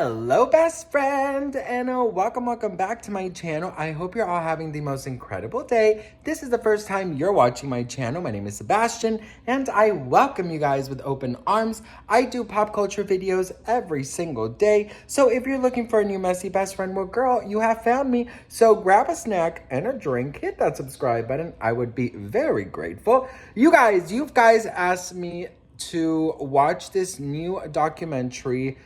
Hello best friend, and welcome back to my channel. I hope you're all having the most incredible day. This is the first time you're watching my channel. My name is Sebastian and I welcome you guys with open arms. I do pop culture videos every single day, so if you're looking for a new messy best friend, well girl, you have found me. So grab a snack and a drink, hit that subscribe button. I would be very grateful. You guys asked me to watch this new documentary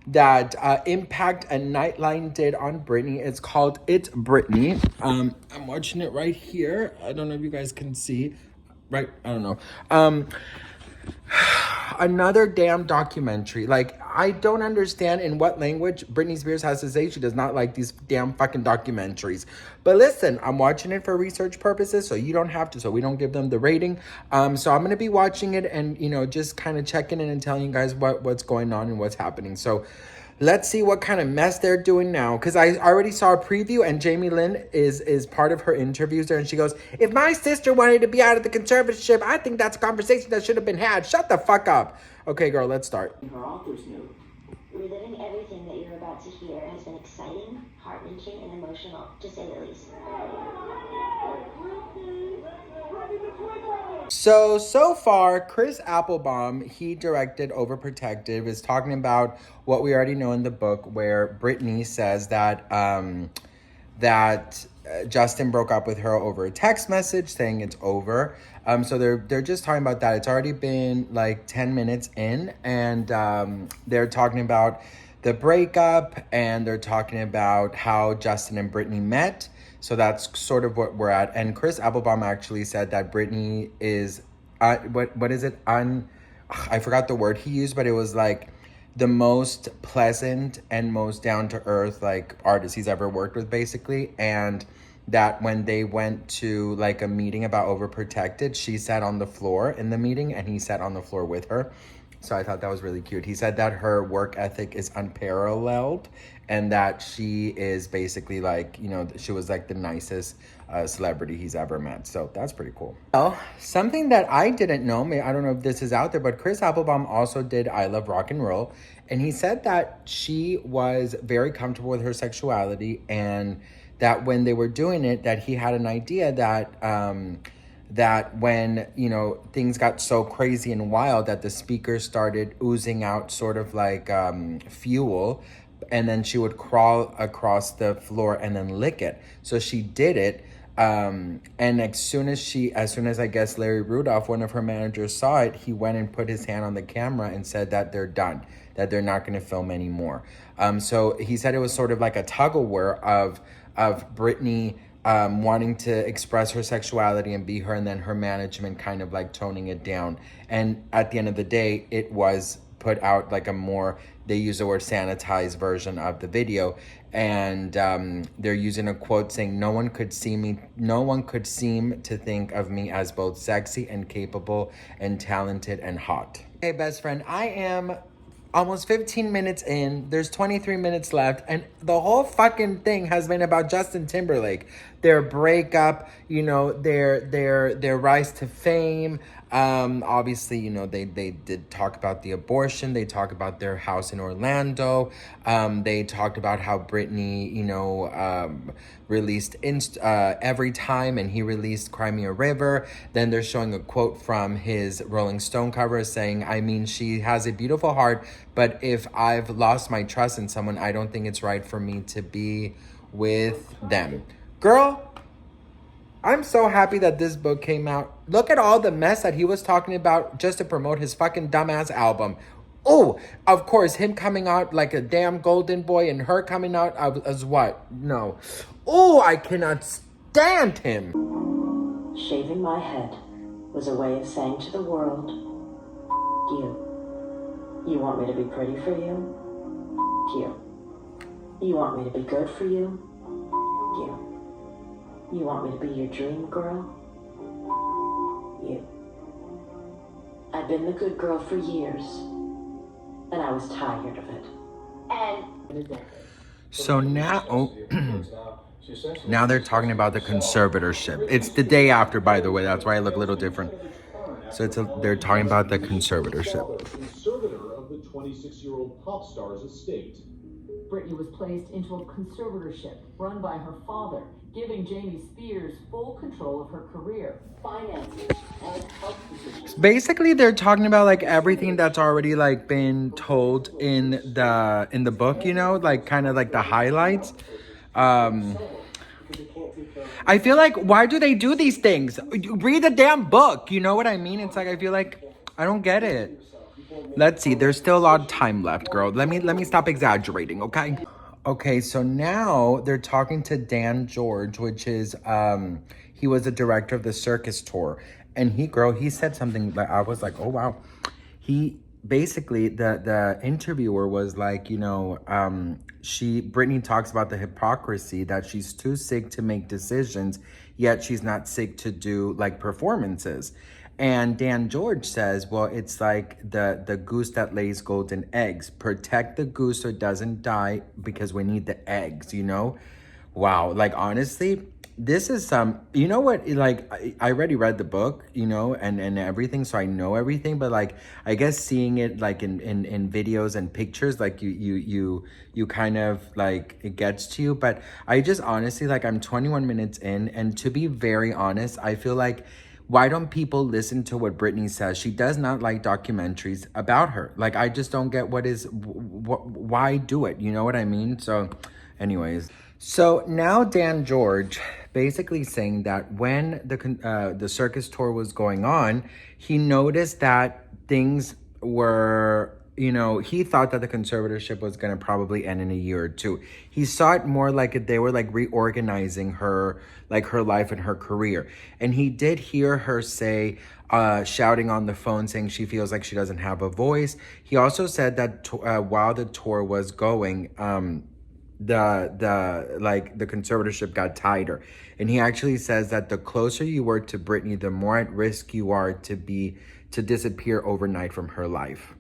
that Impact and Nightline did on Britney. It's called It's Britney. I'm watching it right here. I don't know if you guys can see. Right, I don't know. Another damn documentary. Like, I don't understand in what language Britney Spears has to say she does not like these damn fucking documentaries. But listen, I'm watching it for research purposes, so you don't have to, so we don't give them the rating. So I'm gonna be watching it and, you know, just kind of checking in and telling you guys what's going on and what's happening. So let's see what kind of mess they're doing now. Because I already saw a preview and Jamie Lynn is part of her interviews there. And she goes, if my sister wanted to be out of the conservatorship, I think that's a conversation that should have been had. Shut the fuck up. Okay, girl, let's start. Her author's note. Reliving everything that you're about to hear has been exciting, heart-wrenching, and emotional, to say the least. So far, Chris Applebaum, he directed Overprotective, is talking about what we already know in the book, where Britney says that Justin broke up with her over a text message saying it's over. So they're just talking about that. It's already been like 10 minutes in, and they're talking about the breakup, and they're talking about how Justin and Britney met. So that's sort of what we're at. And Chris Applebaum actually said that Britney is, what is it? I forgot the word he used, but it was like the most pleasant and most down-to-earth like artist he's ever worked with, basically. And that when they went to like a meeting about Overprotected, she sat on the floor in the meeting and he sat on the floor with her. So I thought that was really cute. He said that her work ethic is unparalleled and that she is basically like, you know, she was like the nicest celebrity he's ever met. So that's pretty cool. Well, something that I didn't know, I don't know if this is out there, but Chris Applebaum also did I Love Rock and Roll. And he said that she was very comfortable with her sexuality, and that when they were doing it, that he had an idea that when, you know, things got so crazy and wild that the speakers started oozing out sort of like fuel, and then she would crawl across the floor and then lick it. So she did it. And as soon as I guess Larry Rudolph, one of her managers, saw it, he went and put his hand on the camera and said that they're done, that they're not going to film anymore. So he said it was sort of like a tug-of-war of Britney wanting to express her sexuality and be her, and then her management kind of like toning it down. And at the end of the day, it was put out like a more, they use the word sanitized version of the video. And they're using a quote saying, no one could seem to think of me as both sexy and capable and talented and hot. Hey, best friend, I am almost 15 minutes in. There's 23 minutes left, and the whole fucking thing has been about Justin Timberlake, their breakup, you know, their rise to fame. Obviously, you know, they did talk about the abortion. They talk about their house in Orlando. They talked about how Britney, you know, released Every Time, and he released Cry Me a River. Then they're showing a quote from his Rolling Stone cover saying, I mean, she has a beautiful heart, but if I've lost my trust in someone, I don't think it's right for me to be with them. Girl, I'm so happy that this book came out. Look at all the mess that he was talking about just to promote his fucking dumbass album. Oh, of course, him coming out like a damn golden boy and her coming out as what? No. Oh, I cannot stand him. Shaving my head was a way of saying to the world, you want me to be pretty for you? You want me to be good for you? You want me to be your dream girl? I've been the good girl for years, and I was tired of it. And so now, now they're talking about the conservatorship. It's the day after, by the way. That's why I look a little different. So they're talking about the conservatorship. Conservator of the 26-year-old pop star's estate. Britney was placed into a conservatorship run by her father, giving Jamie Spears full control of her career, finances, and health decisions. Basically, they're talking about like everything that's already like been told in the book, you know, like kind of like the highlights. I feel like, why do they do these things? Read the damn book, you know what I mean? It's like, I feel like I don't get it. Let's see, there's still a lot of time left, girl. Let me stop exaggerating, okay? Okay, so now they're talking to Dan George, which is he was the director of the circus tour. And he said something that I was like, oh wow. He basically, the interviewer was like, you know, Britney talks about the hypocrisy that she's too sick to make decisions, yet she's not sick to do like performances. And Dan George says, well, it's like the goose that lays golden eggs. Protect the goose so it doesn't die because we need the eggs, you know? Wow, like honestly, this is you know what, like I already read the book, you know, and everything, so I know everything, but like I guess seeing it like in videos and pictures, like you kind of like it gets to you. But I just honestly, like, I'm 21 minutes in, and to be very honest, I feel like, why don't people listen to what Britney says? She does not like documentaries about her. Like, I just don't get why do it? You know what I mean? So anyways, so now Dan George basically saying that when the circus tour was going on, he noticed that things were, you know, he thought that the conservatorship was going to probably end in a year or two. He saw it more like they were like reorganizing her, like her life and her career. And he did hear her say, shouting on the phone, saying she feels like she doesn't have a voice. He also said that while the tour was going, the conservatorship got tighter. And he actually says that the closer you were to Britney, the more at risk you are to disappear overnight from her life.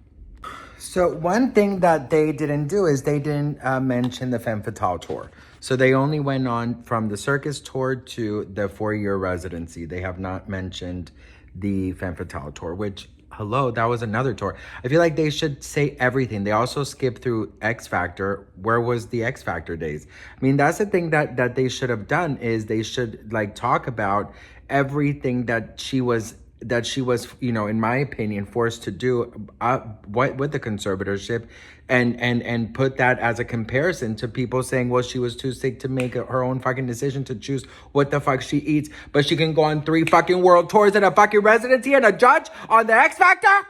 So one thing that they didn't do is they didn't mention the Femme Fatale tour. So they only went on from the circus tour to the 4-year residency. They have not mentioned the Femme Fatale tour, which, hello, that was another tour. I feel like they should say everything. They also skipped through X Factor. Where was the X Factor days? I mean, that's the thing that they should have done, is they should like talk about everything that she was, you know, in my opinion, forced to do with the conservatorship, and put that as a comparison to people saying, well, she was too sick to make her own fucking decision to choose what the fuck she eats, but she can go on 3 fucking world tours and a fucking residency and a judge on the X Factor.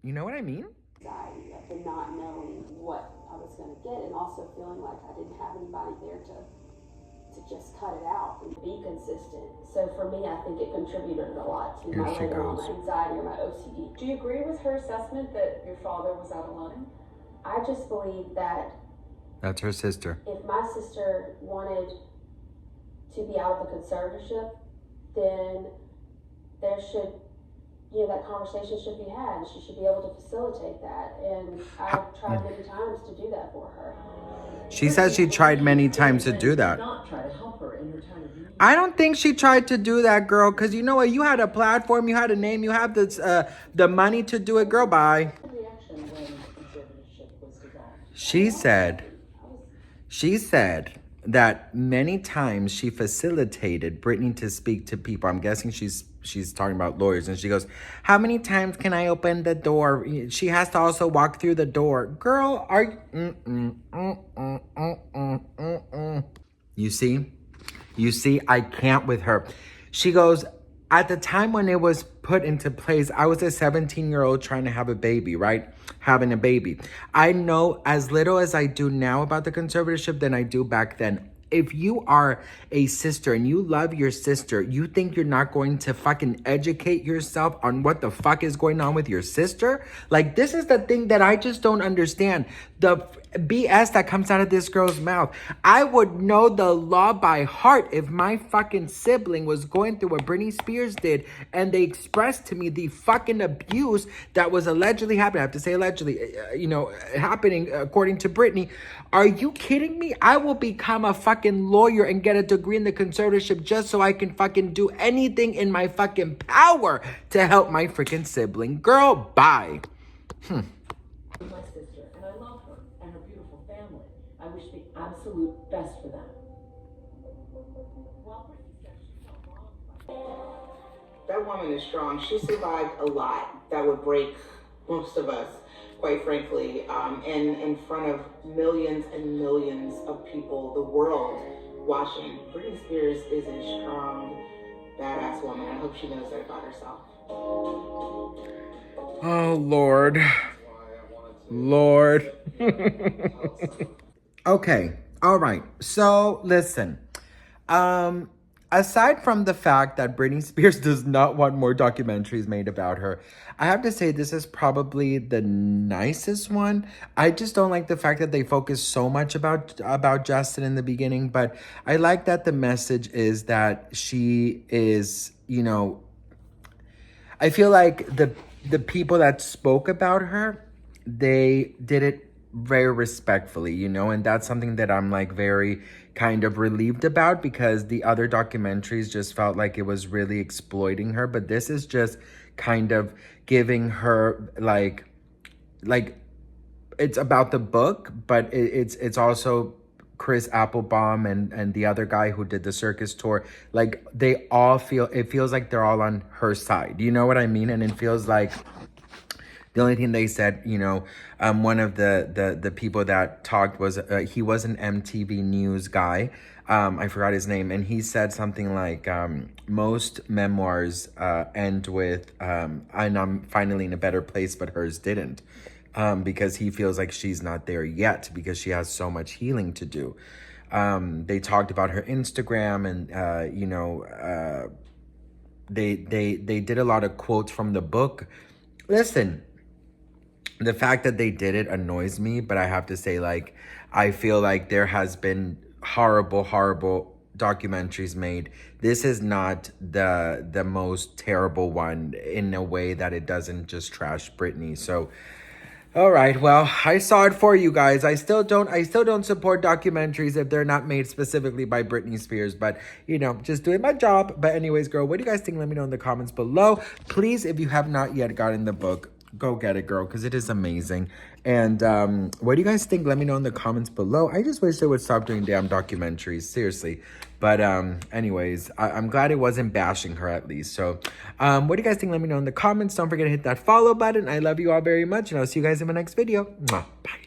You know what I mean? Anxiety of the not knowing what I was going to get, and also feeling like I didn't have anybody there to just cut it out and be consistent. So for me, I think it contributed a lot to my anxiety or my OCD. Do you agree with her assessment that your father was out of line? I just believe that that's her sister. If my sister wanted to be out of the conservatorship, then there should, you know, that conversation should be had. She should be able to facilitate that. And I've tried many times to do that for her. She says she tried many times to do that. I don't think she tried to do that, girl, because you know what? You had a platform, you had a name, you have this, the money to do it, girl, bye. She said that many times she facilitated Britney to speak to people. I'm guessing she's talking about lawyers, and she goes, how many times can I open the door? She has to also walk through the door. Girl, are you You see, I can't with her. She goes, at the time when it was put into place, I was a 17-year-old trying to have a baby, right? Having a baby. I know as little as I do now about the conservatorship than I do back then. If you are a sister and you love your sister, you think you're not going to fucking educate yourself on what the fuck is going on with your sister? Like, this is the thing that I just don't understand. The BS that comes out of this girl's mouth. I would know the law by heart if my fucking sibling was going through what Britney Spears did and they expressed to me the fucking abuse that was allegedly happening. I have to say allegedly, happening according to Britney. Are you kidding me? I will become a fucking lawyer and get a degree in the conservatorship just so I can fucking do anything in my fucking power to help my freaking sibling. Girl, bye. My sister. And I love her and her beautiful family. I wish the absolute best for them. Well, Britney says she felt wronged by That woman is strong. She survived a lot that would break most of us, quite frankly, in front of millions and millions of people, the world watching. Britney Spears is a strong, badass woman. I hope she knows that about herself. Oh, Lord. Lord. Okay. All right. So, listen. Aside from the fact that Britney Spears does not want more documentaries made about her, I have to say this is probably the nicest one. I just don't like the fact that they focus so much about Justin in the beginning, but I like that the message is that she is, you know, I feel like the people that spoke about her, they did it very respectfully, you know, and that's something that I'm like very kind of relieved about, because the other documentaries just felt like it was really exploiting her, but this is just kind of giving her like it's about the book, but it's also Chris Applebaum and the other guy who did the circus tour. Like they all it feels like they're all on her side, you know what I mean? And it feels like the only thing they said, you know, one of the people that talked was, he was an MTV News guy. I forgot his name. And he said something like, most memoirs end with, and I'm finally in a better place, but hers didn't. Because he feels like she's not there yet because she has so much healing to do. They talked about her Instagram and, you know, they did a lot of quotes from the book. Listen, the fact that they did it annoys me, but I have to say, like, I feel like there has been horrible documentaries made. This is not the most terrible one in a way that it doesn't just trash Britney. So, all right, well, I saw it for you guys. I still don't support documentaries if they're not made specifically by Britney Spears, but you know, just doing my job. But anyways, girl, what do you guys think? Let me know in the comments below. Please, if you have not yet gotten the book, go get it, girl, because it is amazing. And what do you guys think? Let me know in the comments below. I just wish they would stop doing damn documentaries, seriously. But anyways, I'm glad it wasn't bashing her at least. So what do you guys think? Let me know in the comments. Don't forget to hit that follow button. I love you all very much, and I'll see you guys in my next video. Mwah. Bye.